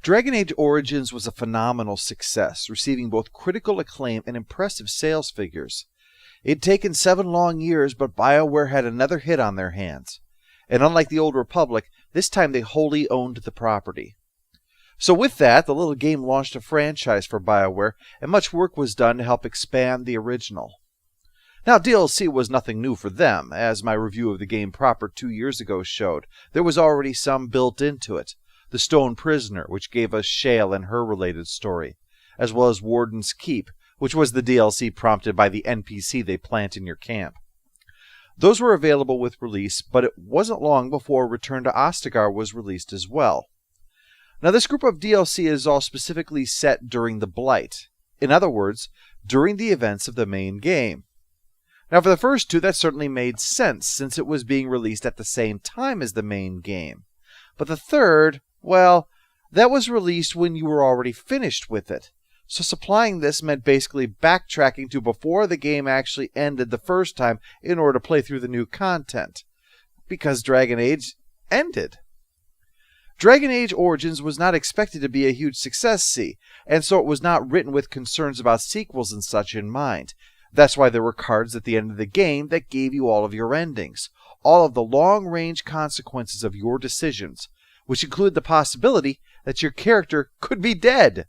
Dragon Age Origins was a phenomenal success, receiving both critical acclaim and impressive sales figures. It had taken 7 long years, but BioWare had another hit on their hands. And unlike the Old Republic, this time they wholly owned the property. So with that, the little game launched a franchise for BioWare, and much work was done to help expand the original. Now, DLC was nothing new for them, as my review of the game proper 2 years ago showed. There was already some built into it. The Stone Prisoner, which gave us Shale and her related story, as well as Warden's Keep, which was the DLC prompted by the NPC they plant in your camp. Those were available with release, but it wasn't long before Return to Ostagar was released as well. Now, this group of DLC is all specifically set during the Blight. In other words, during the events of the main game. Now, for the first 2, that certainly made sense, since it was being released at the same time as the main game. But the third, well, that was released when you were already finished with it. So supplying this meant basically backtracking to before the game actually ended the first time in order to play through the new content. Because Dragon Age ended. Dragon Age Origins was not expected to be a huge success, see, and so it was not written with concerns about sequels and such in mind. That's why there were cards at the end of the game that gave you all of your endings, all of the long-range consequences of your decisions, which include the possibility that your character could be dead.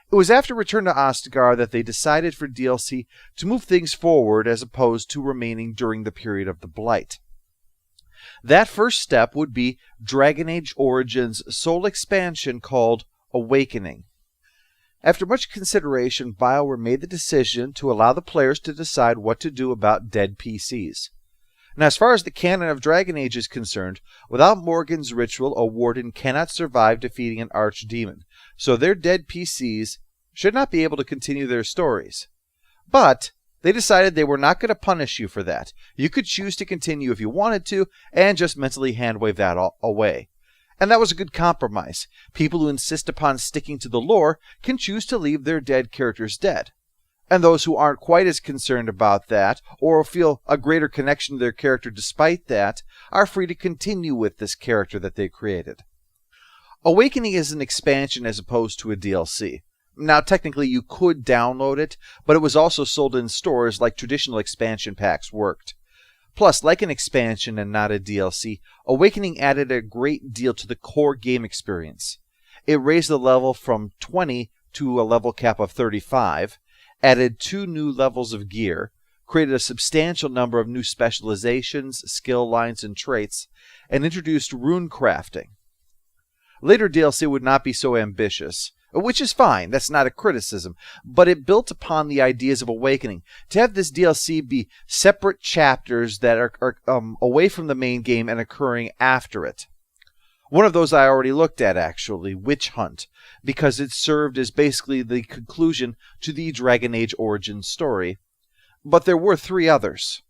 It was after Return to Ostagar that they decided for DLC to move things forward as opposed to remaining during the period of the Blight. That first step would be Dragon Age Origins' sole expansion called Awakening. After much consideration, BioWare made the decision to allow the players to decide what to do about dead PCs. Now, as far as the canon of Dragon Age is concerned, without Morgan's ritual, a warden cannot survive defeating an archdemon, so their dead PCs should not be able to continue their stories. But they decided they were not going to punish you for that. You could choose to continue if you wanted to, and just mentally handwave that away. And that was a good compromise. People who insist upon sticking to the lore can choose to leave their dead characters dead. And those who aren't quite as concerned about that, or feel a greater connection to their character despite that, are free to continue with this character that they created. Awakening is an expansion as opposed to a DLC. Now, technically you could download it, but it was also sold in stores like traditional expansion packs worked. Plus, like an expansion and not a DLC, Awakening added a great deal to the core game experience. It raised the level from 20 to a level cap of 35, added 2 new levels of gear, created a substantial number of new specializations, skill lines, and traits, and introduced rune crafting. Later DLC would not be so ambitious, which is fine, that's not a criticism, but it built upon the ideas of Awakening. To have this DLC be separate chapters that are away from the main game and occurring after it. One of those I already looked at, actually, Witch Hunt, because it served as basically the conclusion to the Dragon Age Origins story. But there were 3 others.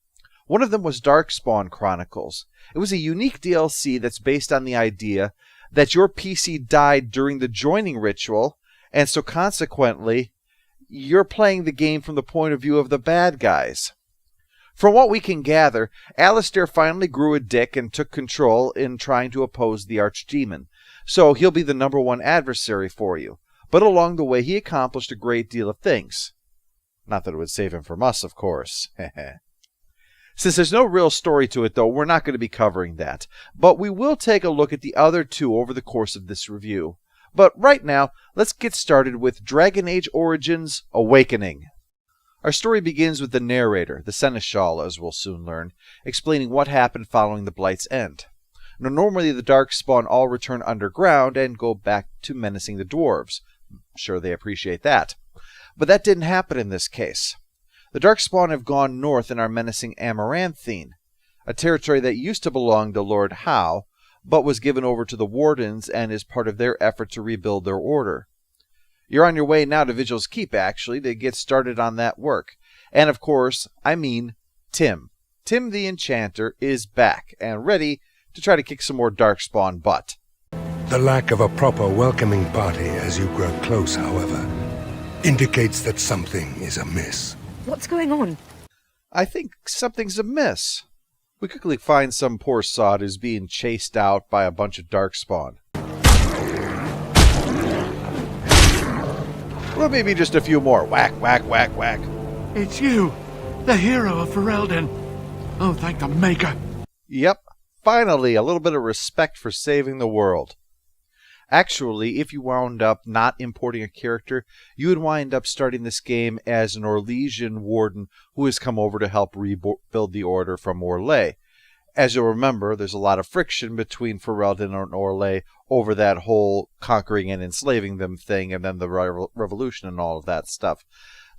One of them was Darkspawn Chronicles. It was a unique DLC that's based on the idea that your PC died during the joining ritual, and so consequently, you're playing the game from the point of view of the bad guys. From what we can gather, Alistair finally grew a dick and took control in trying to oppose the Archdemon, so he'll be the #1 adversary for you. But along the way, he accomplished a great deal of things. Not that it would save him from us, of course. Since there's no real story to it, though, we're not going to be covering that. But we will take a look at the other 2 over the course of this review. But right now, let's get started with Dragon Age Origins Awakening. Our story begins with the narrator, the Seneschal, as we'll soon learn, explaining what happened following the Blight's end. Now, normally the Darkspawn all return underground and go back to menacing the dwarves. I'm sure they appreciate that. But that didn't happen in this case. The Darkspawn have gone north and are menacing Amaranthine, a territory that used to belong to Lord Howe, but was given over to the Wardens and is part of their effort to rebuild their order. You're on your way now to Vigil's Keep, actually, to get started on that work. And of course, I mean Tim. Tim the Enchanter is back and ready to try to kick some more Darkspawn butt. The lack of a proper welcoming party as you grow close, however, indicates that something is amiss. What's going on? I think something's amiss. We quickly find some poor sod who's being chased out by a bunch of Darkspawn. Well, maybe just a few more. Whack, whack, whack, whack. It's you, the hero of Ferelden. Oh, thank the Maker. Yep, finally, a little bit of respect for saving the world. Actually, if you wound up not importing a character, you would wind up starting this game as an Orlesian warden who has come over to help rebuild the order from Orlais. As you'll remember, there's a lot of friction between Ferelden and Orlais over that whole conquering and enslaving them thing, and then the revolution and all of that stuff.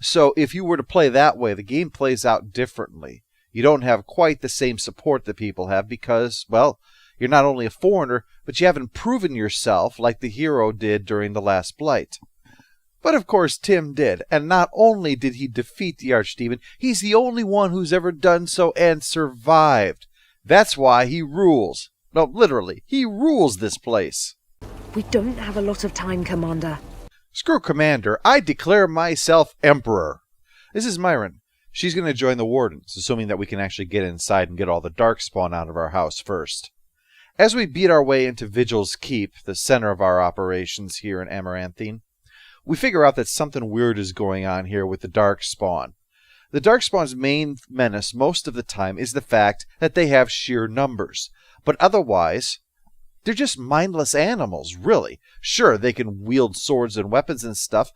So if you were to play that way, the game plays out differently. You don't have quite the same support that people have because, well, you're not only a foreigner, but you haven't proven yourself like the hero did during the last Blight. But of course Tim did, and not only did he defeat the Archdemon, he's the only one who's ever done so and survived. That's why he rules. No, literally, he rules this place. We don't have a lot of time, Commander. Screw Commander, I declare myself Emperor. This is Myron. She's going to join the Wardens, assuming that we can actually get inside and get all the Darkspawn out of our house first. As we beat our way into Vigil's Keep, the center of our operations here in Amaranthine, we figure out that something weird is going on here with the Darkspawn. The Darkspawn's main menace most of the time is the fact that they have sheer numbers, but otherwise, they're just mindless animals, really. Sure, they can wield swords and weapons and stuff,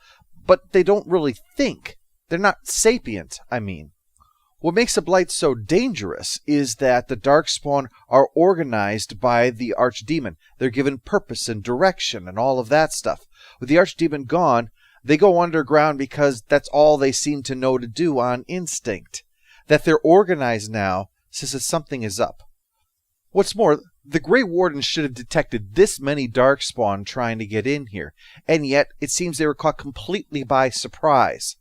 but they don't really think. They're not sapient, I mean. What makes the Blight so dangerous is that the Darkspawn are organized by the Archdemon. They're given purpose and direction and all of that stuff. With the Archdemon gone, they go underground because that's all they seem to know to do on instinct. That they're organized now says that something is up. What's more, the Grey Warden should have detected this many Darkspawn trying to get in here, and yet it seems they were caught completely by surprise.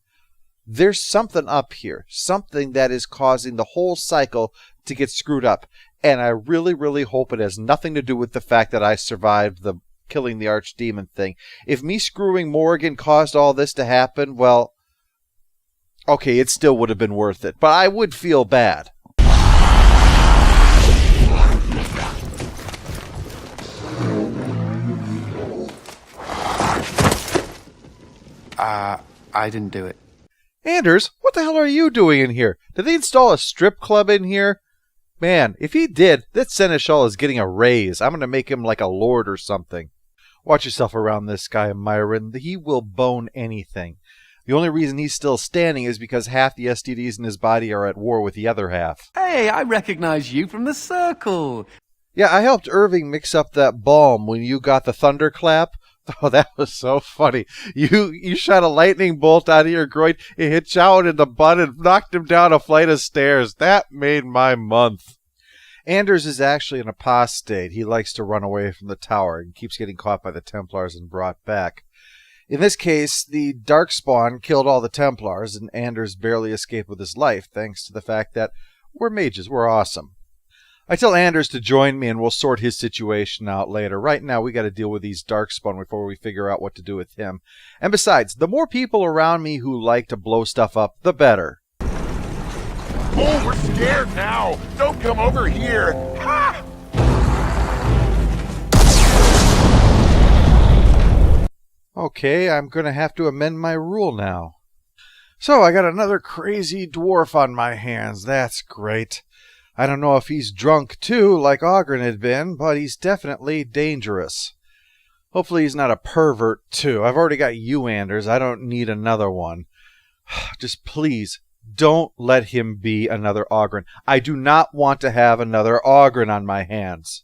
There's something up here, something that is causing the whole cycle to get screwed up, and I really, really hope it has nothing to do with the fact that I survived the killing the Archdemon thing. If me screwing Morrigan caused all this to happen, well, okay, it still would have been worth it, but I would feel bad. I didn't do it. Anders, what the hell are you doing in here? Did they install a strip club in here? Man, if he did, that Seneschal is getting a raise. I'm going to make him like a lord or something. Watch yourself around this guy, Myron. He will bone anything. The only reason he's still standing is because half the STDs in his body are at war with the other half. Hey, I recognize you from the circle. Yeah, I helped Irving mix up that balm when you got the thunderclap. Oh, that was so funny. You shot a lightning bolt out of your groin, it hit Chow in the butt and knocked him down a flight of stairs. That made my month. Anders is actually an apostate. He likes to run away from the tower and keeps getting caught by the Templars and brought back. In this case, the Darkspawn killed all the Templars, and Anders barely escaped with his life, thanks to the fact that we're mages, we're awesome. I tell Anders to join me and we'll sort his situation out later. Right now, we got to deal with these Darkspawn before we figure out what to do with him. And besides, the more people around me who like to blow stuff up, the better. Oh, we're scared now! Don't come over here! Ha! Okay, I'm going to have to amend my rule now. So, I got another crazy dwarf on my hands. That's great. I don't know if he's drunk too, like Oghren had been, but he's definitely dangerous. Hopefully he's not a pervert too. I've already got you, Anders. I don't need another one. Just please, don't let him be another Oghren. I do not want to have another Oghren on my hands.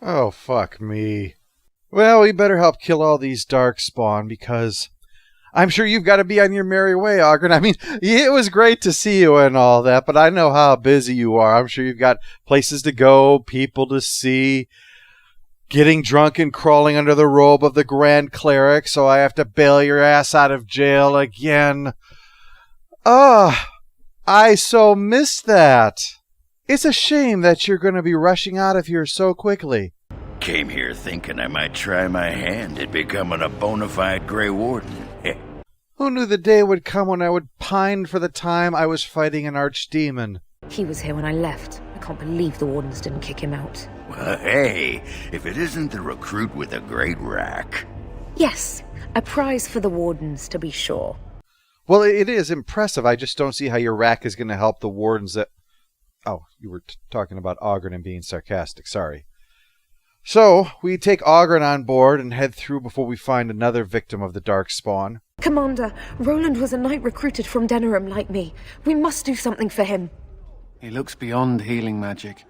Oh, fuck me. Well, we better help kill all these Darkspawn because I'm sure you've got to be on your merry way, Ogren. I mean, it was great to see you and all that, but I know how busy you are. I'm sure you've got places to go, people to see, getting drunk and crawling under the robe of the Grand Cleric, so I have to bail your ass out of jail again. I so miss that. It's a shame that you're going to be rushing out of here so quickly. Came here thinking I might try my hand at becoming a bona fide Grey Warden. Who knew the day would come when I would pine for the time I was fighting an archdemon? He was here when I left. I can't believe the Wardens didn't kick him out. Well, hey, if it isn't the recruit with a great rack. Yes, a prize for the Wardens, to be sure. Well, it is impressive. I just don't see how your rack is going to help the Wardens that... Oh, you were talking about Ogren and being sarcastic. Sorry. So, we take Ogren on board and head through before we find another victim of the Darkspawn. Commander, Roland was a knight recruited from Denerim like me. We must do something for him. He looks beyond healing magic.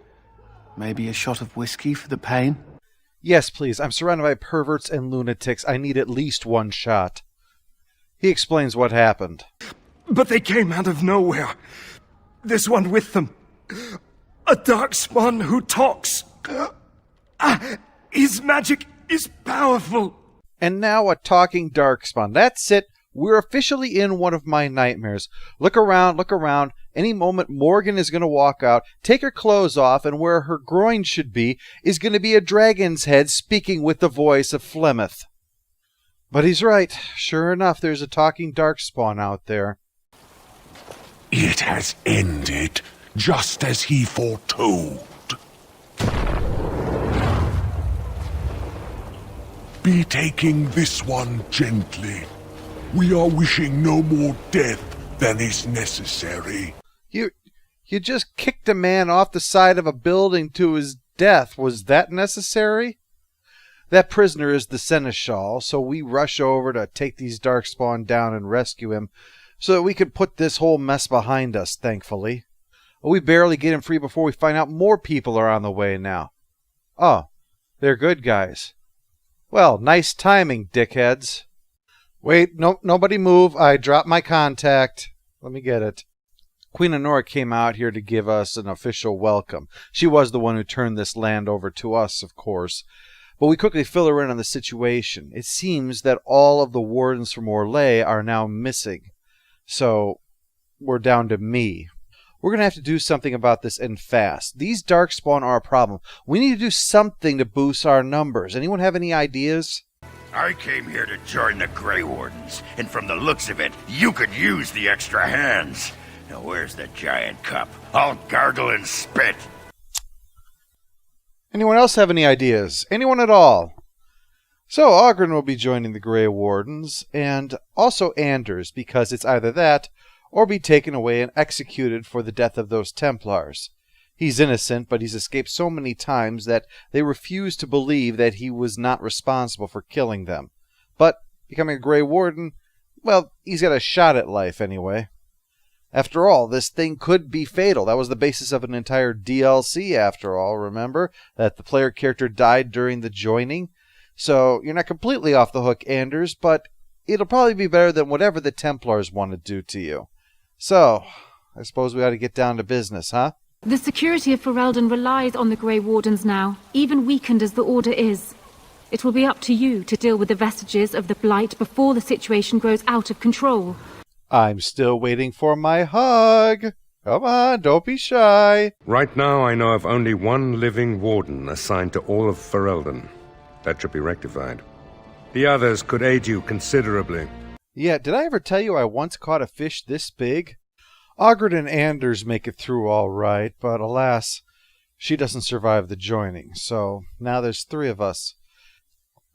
Maybe a shot of whiskey for the pain? Yes, please. I'm surrounded by perverts and lunatics. I need at least one shot. He explains what happened. But they came out of nowhere. There's one with them. A Darkspawn who talks. His magic is powerful. And now a talking Darkspawn. That's it. We're officially in one of my nightmares. Look around, look around. Any moment Morgan is going to walk out, take her clothes off, and where her groin should be is going to be a dragon's head speaking with the voice of Flemeth. But he's right. Sure enough, there's a talking Darkspawn out there. It has ended, just as he foretold. Be taking this one gently. We are wishing no more death than is necessary. You just kicked a man off the side of a building to his death. Was that necessary? That prisoner is the Seneschal, so we rush over to take these Darkspawn down and rescue him so that we could put this whole mess behind us, thankfully. We barely get him free before we find out more people are on the way now. Oh, they're good guys. Well, nice timing, dickheads. Wait, nobody move. I dropped my contact. Let me get it. Queen Honora came out here to give us an official welcome. She was the one who turned this land over to us, of course. But we quickly fill her in on the situation. It seems that all of the Wardens from Orlais are now missing. So, we're down to me. We're going to have to do something about this and fast. These Darkspawn are a problem. We need to do something to boost our numbers. Anyone have any ideas? I came here to join the Grey Wardens, and from the looks of it, you could use the extra hands. Now where's the giant cup? I'll gargle and spit. Anyone else have any ideas? Anyone at all? So Ogren will be joining the Grey Wardens, and also Anders, because it's either that or be taken away and executed for the death of those Templars. He's innocent, but he's escaped so many times that they refuse to believe that he was not responsible for killing them. But becoming a Grey Warden, well, he's got a shot at life anyway. After all, this thing could be fatal. That was the basis of an entire DLC, after all, remember? That the player character died during the joining. So you're not completely off the hook, Anders, but it'll probably be better than whatever the Templars want to do to you. So, I suppose we ought to get down to business, huh? The security of Ferelden relies on the Grey Wardens now, even weakened as the Order is. It will be up to you to deal with the vestiges of the Blight before the situation grows out of control. I'm still waiting for my hug. Come on, don't be shy. Right now, I know of only one living warden assigned to all of Ferelden. That should be rectified. The others could aid you considerably. Yeah, did I ever tell you I once caught a fish this big? Ogren and Anders make it through all right, but alas, she doesn't survive the joining, so now there's 3 of us.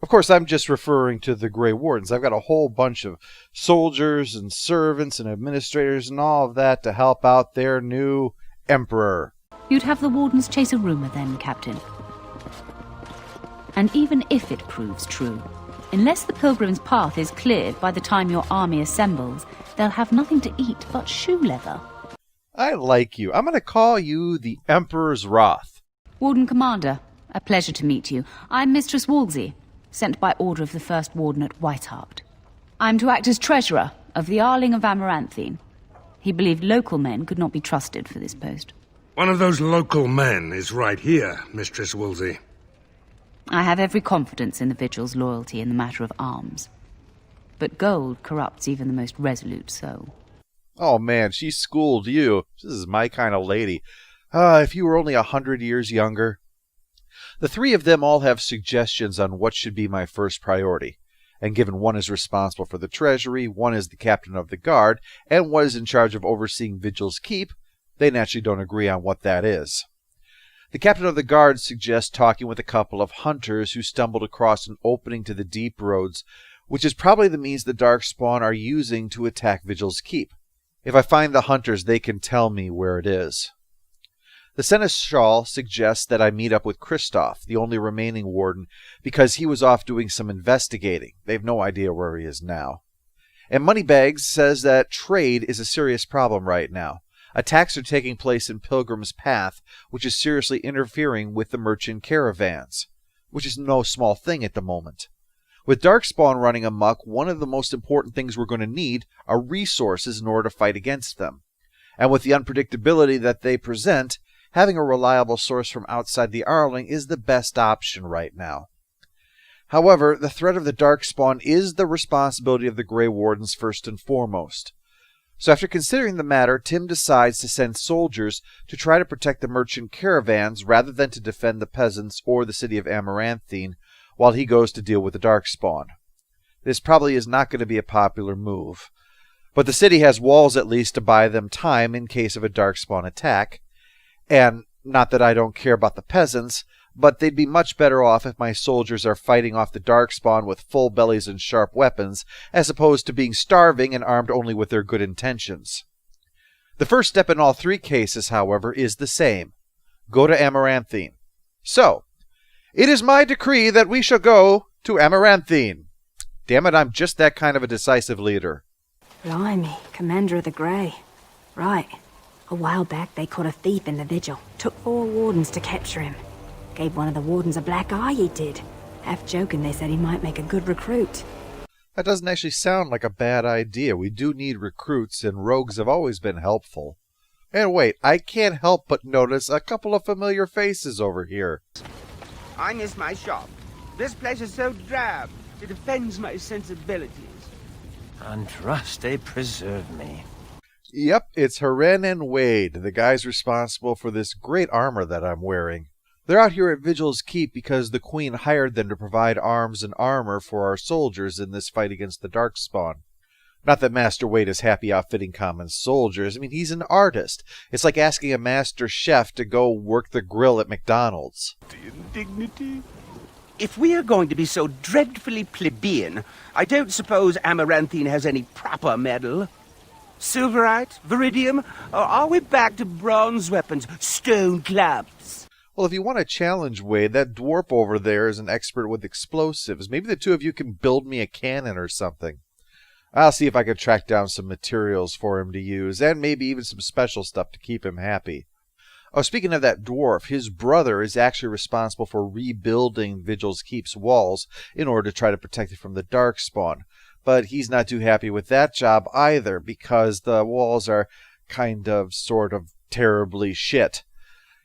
Of course, I'm just referring to the Grey Wardens. I've got a whole bunch of soldiers and servants and administrators and all of that to help out their new emperor. You'd have the Wardens chase a rumor then, Captain. And even if it proves true, unless the Pilgrim's Path is cleared by the time your army assembles, they'll have nothing to eat but shoe leather. I like you. I'm going to call you the Emperor's Wrath. Warden Commander, a pleasure to meet you. I'm Mistress Wolsey, sent by order of the First Warden at Whitehart. I'm to act as treasurer of the Arling of Amaranthine. He believed local men could not be trusted for this post. One of those local men is right here, Mistress Woolsey. I have every confidence in the Vigil's loyalty in the matter of arms. But gold corrupts even the most resolute soul. Oh man, she schooled you. This is my kind of lady. If you were only 100 years younger. The three of them all have suggestions on what should be my first priority. And given one is responsible for the treasury, one is the captain of the guard, and one is in charge of overseeing Vigil's keep, they naturally don't agree on what that is. The captain of the guard suggests talking with a couple of hunters who stumbled across an opening to the deep roads, which is probably the means the Darkspawn are using to attack Vigil's keep. If I find the hunters, they can tell me where it is. The Seneschal suggests that I meet up with Kristoff, the only remaining warden, because he was off doing some investigating. They have no idea where he is now. And Moneybags says that trade is a serious problem right now. Attacks are taking place in Pilgrim's Path, which is seriously interfering with the merchant caravans, which is no small thing at the moment. With Darkspawn running amok, one of the most important things we're going to need are resources in order to fight against them. And with the unpredictability that they present, having a reliable source from outside the Arling is the best option right now. However, the threat of the Darkspawn is the responsibility of the Grey Wardens first and foremost. So after considering the matter, Tim decides to send soldiers to try to protect the merchant caravans rather than to defend the peasants or the city of Amaranthine while he goes to deal with the Darkspawn. This probably is not going to be a popular move, but the city has walls at least to buy them time in case of a Darkspawn attack, and not that I don't care about the peasants, but they'd be much better off if my soldiers are fighting off the Darkspawn with full bellies and sharp weapons, as opposed to being starving and armed only with their good intentions. The first step in all three cases, however, is the same. Go to Amaranthine. So, it is my decree that we shall go to Amaranthine. Damn it, I'm just that kind of a decisive leader. Blimey, Commander of the Grey. Right. A while back they caught a thief in the Vigil. Took 4 wardens to capture him. Gave one of the wardens a black eye, he did. Half joking, they said he might make a good recruit. That doesn't actually sound like a bad idea. We do need recruits, and rogues have always been helpful. And wait, I can't help but notice a couple of familiar faces over here. I miss my shop. This place is so drab, it offends my sensibilities. Andraste preserve me. Yep, it's Haren and Wade, the guys responsible for this great armor that I'm wearing. They're out here at Vigil's Keep because the Queen hired them to provide arms and armor for our soldiers in this fight against the Darkspawn. Not that Master Wade is happy outfitting common soldiers. I mean, he's an artist. It's like asking a master chef to go work the grill at McDonald's. The indignity. If we are going to be so dreadfully plebeian, I don't suppose Amaranthine has any proper metal. Silverite? Viridium? Or are we back to bronze weapons, stone clubs? Well, if you want to challenge Wade, that dwarf over there is an expert with explosives. Maybe the two of you can build me a cannon or something. I'll see if I can track down some materials for him to use, and maybe even some special stuff to keep him happy. Oh, speaking of that dwarf, his brother is actually responsible for rebuilding Vigil's Keep's walls in order to try to protect it from the Darkspawn. But he's not too happy with that job either, because the walls are sort of terribly shit.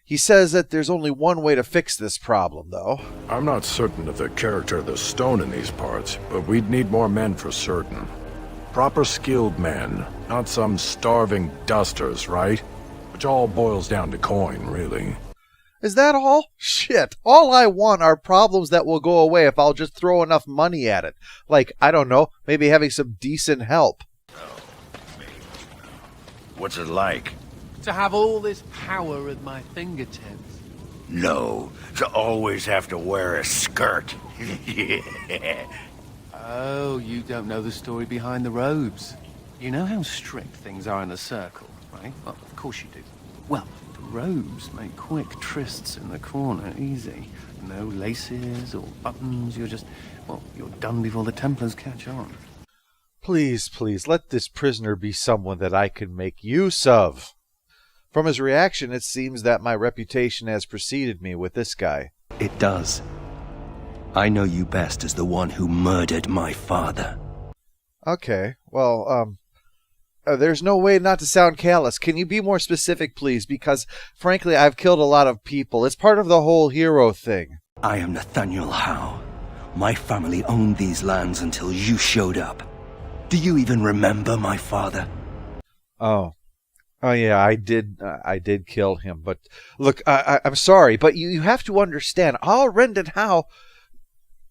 He says that there's only one way to fix this problem, though. I'm not certain of the character of the stone in these parts, but we'd need more men for certain. Proper skilled men, not some starving dusters, right? Which all boils down to coin, really. Is that all? Shit. All I want are problems that will go away if I'll just throw enough money at it. Like, I don't know, maybe having some decent help. What's it like? To have all this power at my fingertips. No, to always have to wear a skirt. Yeah. Oh, you don't know the story behind the robes. You know how strict things are in the Circle, right? Well, of course you do. Well, the robes make quick trysts in the corner easy. No laces or buttons, you're done before the Templars catch on. Please, please, let this prisoner be someone that I can make use of. From his reaction, it seems that my reputation has preceded me with this guy. It does. I know you best as the one who murdered my father. Okay, well, there's no way not to sound callous. Can you be more specific, please? Because, frankly, I've killed a lot of people. It's part of the whole hero thing. I am Nathaniel Howe. My family owned these lands until you showed up. Do you even remember my father? Oh yeah, I did kill him. But look, I'm sorry, but you have to understand, Rendon Howe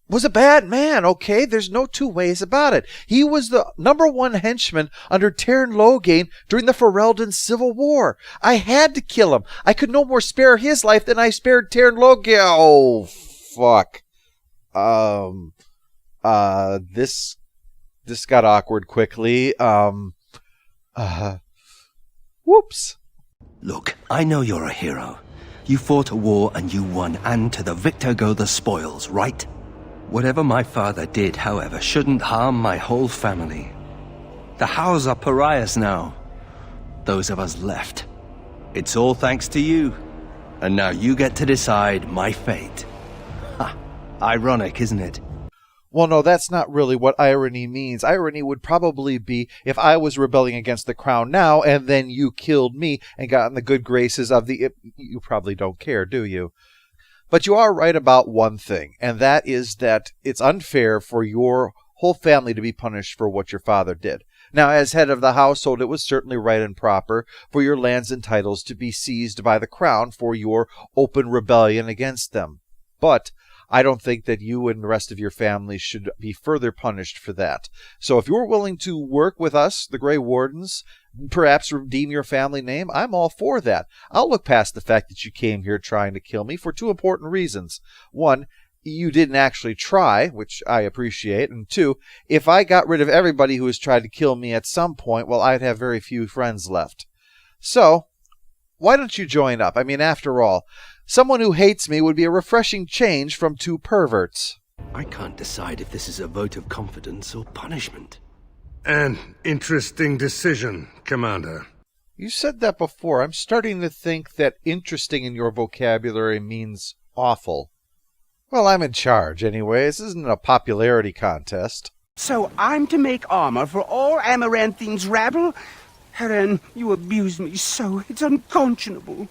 was a bad man, okay? There's no two ways about it. He was the #1 henchman under Teyrn Loghain during the Ferelden Civil War. I had to kill him. I could no more spare his life than I spared Teyrn Loghain. Oh, fuck. This got awkward quickly. Whoops. Look, I know you're a hero. You fought a war and you won, and to the victor go the spoils, right? Whatever my father did, however, shouldn't harm my whole family. The Howes are pariahs now. Those of us left. It's all thanks to you. And now you get to decide my fate. Ha! Ironic, isn't it? Well, no, that's not really what irony means. Irony would probably be if I was rebelling against the crown now, and then you killed me and got in the good graces of the... You probably don't care, do you? But you are right about one thing, and that is that it's unfair for your whole family to be punished for what your father did. Now, as head of the household, it was certainly right and proper for your lands and titles to be seized by the crown for your open rebellion against them. But I don't think that you and the rest of your family should be further punished for that. So if you're willing to work with us, the Grey Wardens, perhaps redeem your family name, I'm all for that. I'll look past the fact that you came here trying to kill me for two important reasons. One, you didn't actually try, which I appreciate. And two, if I got rid of everybody who has tried to kill me at some point, well, I'd have very few friends left. So, why don't you join up? I mean, after all, someone who hates me would be a refreshing change from two perverts. I can't decide if this is a vote of confidence or punishment. An interesting decision, Commander. You said that before. I'm starting to think that interesting in your vocabulary means awful. Well, I'm in charge anyway. This isn't a popularity contest. So I'm to make armor for all Amaranthine's rabble? Heren, you abuse me so. It's unconscionable.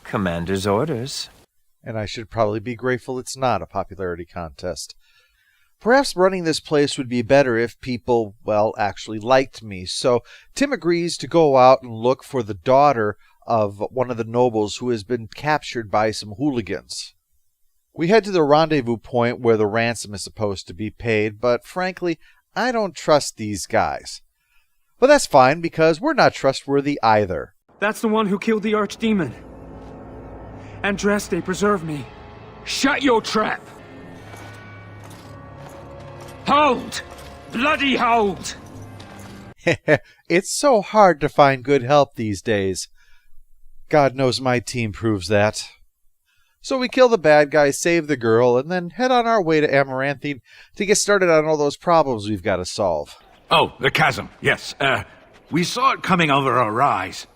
Commander's orders. And I should probably be grateful it's not a popularity contest. Perhaps running this place would be better if people, well, actually liked me. So Tim agrees to go out and look for the daughter of one of the nobles who has been captured by some hooligans. We head to the rendezvous point where the ransom is supposed to be paid, but frankly, I don't trust these guys. But that's fine, because we're not trustworthy either. That's the one who killed the archdemon. Andraste, preserve me. Shut your trap! Hold! Bloody hold! It's so hard to find good help these days. God knows my team proves that. So we kill the bad guy, save the girl, and then head on our way to Amaranthine to get started on all those problems we've got to solve. Oh, the chasm, yes. We saw it coming over our rise.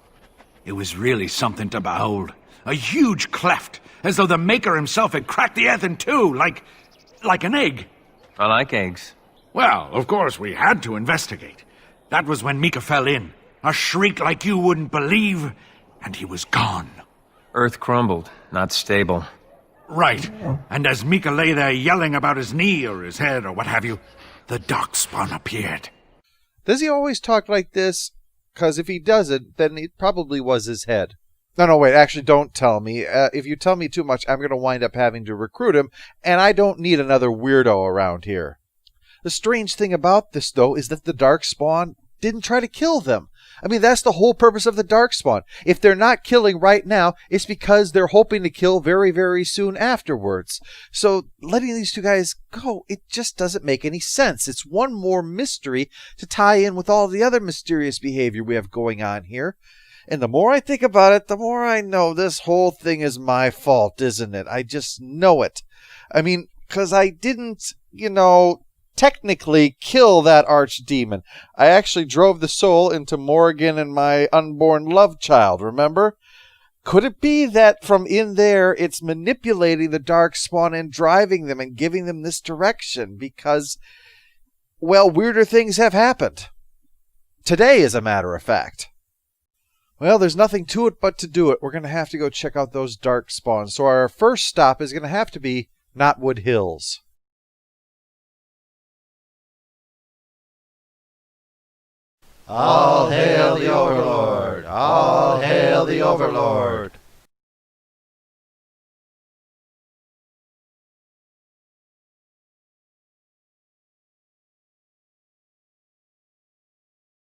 It was really something to behold. A huge cleft, as though the Maker himself had cracked the earth in two, like an egg. I like eggs. Well, of course, we had to investigate. That was when Mika fell in. A shriek like you wouldn't believe, and he was gone. Earth crumbled, not stable. Right. And as Mika lay there yelling about his knee or his head or what have you, the darkspawn appeared. Does he always talk like this? Because if he doesn't, then it probably was his head. No, wait, actually don't tell me. If you tell me too much, I'm going to wind up having to recruit him, and I don't need another weirdo around here. The strange thing about this, though, is that the Darkspawn didn't try to kill them. I mean, that's the whole purpose of the Darkspawn. If they're not killing right now, it's because they're hoping to kill very, very soon afterwards. So letting these two guys go, it just doesn't make any sense. It's one more mystery to tie in with all the other mysterious behavior we have going on here. And the more I think about it, the more I know this whole thing is my fault, isn't it? I just know it. I mean, because I didn't, technically kill that archdemon. I actually drove the soul into Morrigan and my unborn love child, remember? Could it be that from in there it's manipulating the Darkspawn and driving them and giving them this direction? Because, well, weirder things have happened. Today, as a matter of fact. Well, there's nothing to it but to do it. We're going to have to go check out those dark spawns. So our first stop is going to have to be Knotwood Hills. All hail the Overlord! All hail the Overlord!